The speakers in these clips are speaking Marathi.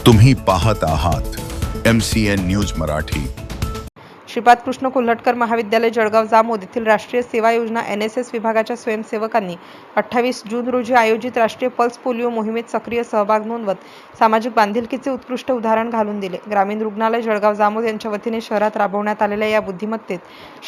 तुम्ही पाहत आहात MCN न्यूज मराठी। श्रीपाद कृष्ण कोल्हटकर महाविद्यालय जळगाव जामोद येथील राष्ट्रीय सेवा योजना NSS विभागाच्या स्वयंसेवकांनी 28 जून रोजी आयोजित राष्ट्रीय पल्स पोलिओ मोहिमेत सक्रिय सहभाग नोंदवत सामाजिक बांधिलकीचे उत्कृष्ट उदाहरण घालून दिले। ग्रामीण रुग्णालय जळगाव जामोद यांच्या वतीने शहरात राबवण्यात आलेल्या या बुद्धिमत्तेत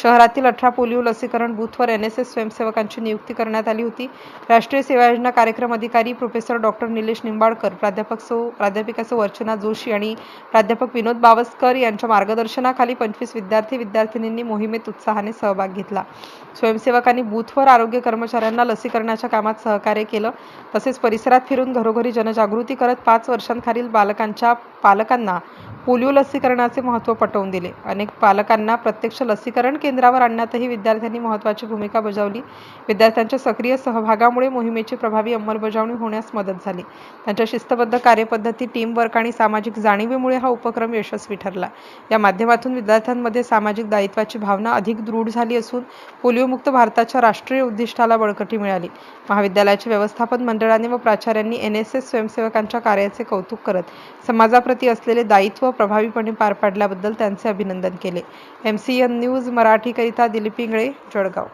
शहरातील 18 पोलिओ लसीकरण बूथवर NSS स्वयंसेवकांची नियुक्ती करण्यात आली होती। राष्ट्रीय सेवा योजना कार्यक्रम अधिकारी प्रोफेसर डॉक्टर निलेश निंबाळकर, प्राध्यापिका सौ अर्चना जोशी आणि प्राध्यापक विनोद बावस्कर यांच्या मार्गदर्शनाखाली 25 विद्यार्थी-विद्यार्थिनींनी मोहिमेत उत्साहाने सहभाग घेतला। स्वयंसेवकांनी बूथवर आरोग्य कर्मचाऱ्यांना लसीकरणाच्या कामात सहकार्य केलं। तसेच परिसरात फिरून घरोघरी जनजागृती करत 5 वर्षांखालील पालकांना पोलिओ लसीकरणाचे महत्त्व पटवून दिले। अनेक पालकांना प्रत्यक्ष लसीकरण केंद्रावर आणण्यातही विद्यार्थ्यांनी महत्त्वाची भूमिका बजावली। विद्यार्थ्यांच्या सक्रिय सहभागामुळे मोहिमेची प्रभावी अंमलबजावणी होण्यास मदत झाली। त्यांच्या शिस्तबद्ध कार्यपद्धती, टीम वर्क आणि सामाजिक जाणीवेमुळे हा उपक्रम यशस्वी ठरला। या माध्यमातून विद्यार्थ्यांमध्ये सामाजिक दायित्वाची भावना अधिक दृढ झाली असून पोलिओमुक्त भारताच्या राष्ट्रीय उद्दिष्टाला बळकटी मिळाली। महाविद्यालयाच्या व्यवस्थापन मंडळाने व प्राचार्यांनी NSS स्वयंसेवकांच्या कार्याचे कौतुक करत समाजाप्रती असलेले दायित्व प्रभावीपणे पार पाडल्याबद्दल त्यांचे अभिनंदन केले। MCN न्यूज मराठीकरिता दिलीप इंगळे, जळगाव।